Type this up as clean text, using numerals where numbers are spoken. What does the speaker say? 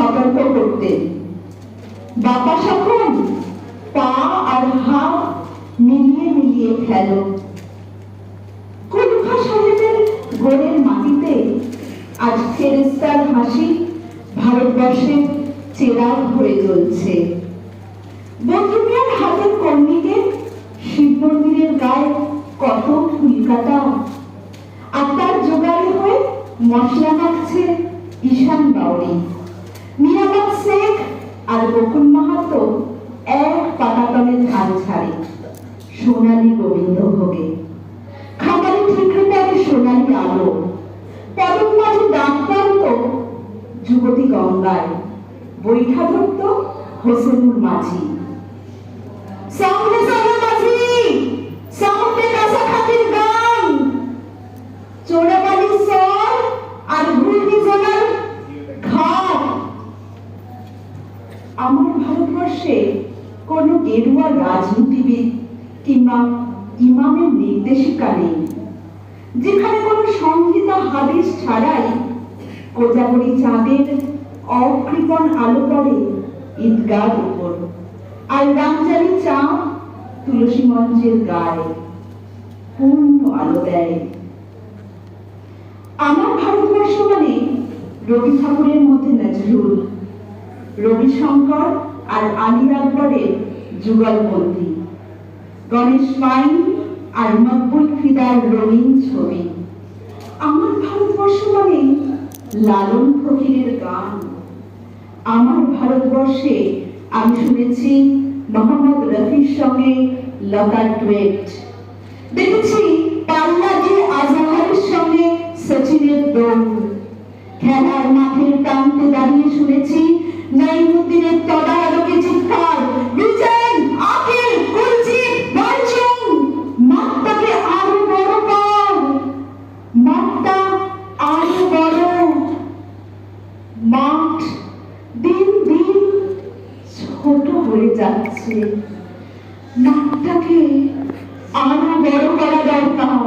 সতর্ক করতেন। বাবা সকল পা আর হাত মিলিয়ে মিলিয়ে খেলো। কলুখা সাহেবের গোড়ের মাটিতে আজ ফেরেশতার হাসি ভারতবর্ষের চেরাগ হয়ে জ্বলছে। বন্ধুমিয়ার হাতের কর্মীকে শিব মন্দিরের গায়ে কত ফুল কাটা, আর তার জোগাড়ে হয়ে মশলা মাখছে ঈশান বাউরি। নিয়ামত শেখ আর বকুল মাহাতো এক পাতাতলে ধান ছাড়ে সোনালী গোবিন্দভোগে। খামারি ঠিকরে সোনালী আলো, পদক মাঝে ডাক টানত যুবতী গঙ্গায়, বৈঠা ধরত হোসেনুর মাঝি। সামনে সামনে মাঝি, সামনে কাঁচা খাতির গান, চোরাবালির স্বর আর ঘূর্ণিঝড়ের ঘাট। আমার ভারতবর্ষে কোন গেরুয়া রাজনীতিবিদ কিংবা ইমামের নির্দেশিকা নেই, যেখানে কোন সংহিতা হাদিস ছাড়াই কোজাগরি চাঁদের অকৃপণ আলো পড়ে ঈদগার উপর, আর রামজানি চাঁদ তুলসী মঞ্চের গায়ে পূর্ণ আলো দেয়। আমার ভারতবর্ষ মানে রবি ঠাকুরের মধ্যে নজরুল, রবিশঙ্কর আর আলী আকবরের যুগলবন্দি, গণেশ পাইন আর মকবুল ফিদার রঙিন ছবি। আমার ভারতবর্ষ মানে লালন ফকিরের গান। আমার ভারতবর্ষে আমি শুনেছি মোহাম্মদ রফির সঙ্গে লতার ডুয়েট, দেখেছি পাল্লাজি আজহারের সঙ্গে সচিনের দৌড়, খেলার মাঠের প্রান্তে দাঁড়িয়ে শুনেছি নাইমুদ্দিনের তদারকে চিৎকার, বিজেন আকিল কুলজিৎ বাঞ্চুং, মাঠটাকে আরো বড় কর, মাঠটা আরো বড়। মাঠ দিন দিন ছোট হয়ে যাচ্ছে, মাঠটাকে আরো বড় করা দরকার।